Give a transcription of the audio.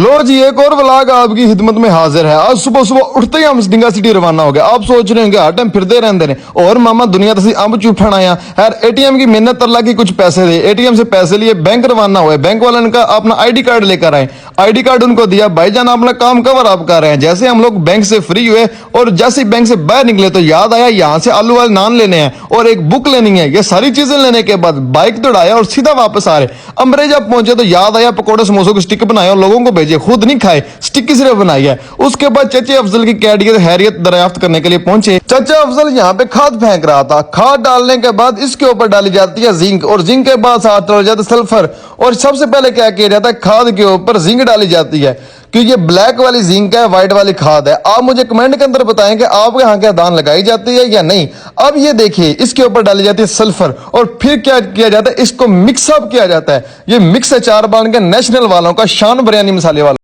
लो जी, एक और व्लॉग आपकी खिदमत में हाजिर है। आज सुबह सुबह उठते ही हम डिंगा सिटी रवाना हो गए। आप सोच रहे होंगे हर टाइम फिरते रहते हैं और मामा दुनिया तसी अंब चूफन आया यार। एटीएम की मेहनत अल्लाह की, कुछ पैसे दे। एटीएम से पैसे लिए बैंक रवाना हुए। बैंक वाले ने कहा अपना आईडी कार्ड लेकर आए। आईडी कार्ड उनको दिया। भाईजान अपना काम कवर आप कर रहे हैं। जैसे हम लोग बैंक से फ्री हुए और जैसे बैंक से बाहर निकले तो याद आया यहाँ से आलू वाले नान लेने हैं और एक बुक लेनी है। ये सारी चीजें लेने के बाद बाइक दौड़ाया और सीधा वापस आ रहे। अमरे जब पहुंचे तो याद आया पकौड़े समोसों की स्टिक बनाए और लोगों को भेजे, खुद नहीं खाए, स्टिक सिर्फ बनाई है। उसके बाद चचे अफजल की कैडियत हैरियत दरियाफ्त करने के लिए पहुंचे। चचा अफजल यहाँ पे खाद फेंक रहा था। खाद डालने के बाद इसके ऊपर डाली जाती है जिंक और जिंक के बाद साथ डाला जाता है सल्फर। और सबसे पहले क्या किया जाता है, खाद के ऊपर जिंक डाली जाती है क्योंकि ये ब्लैक वाली जिंक है, व्हाइट वाली खाद है। आप मुझे कमेंट के अंदर बताएं कि आपके यहाँ क्या दान लगाई जाती है या नहीं। अब ये देखिए, इसके ऊपर डाली जाती है सल्फर और फिर क्या किया जाता है, इसको मिक्सअप किया जाता है। ये मिक्स अचार बन के नेशनल वालों का, शान बिरयानी मसाले वालों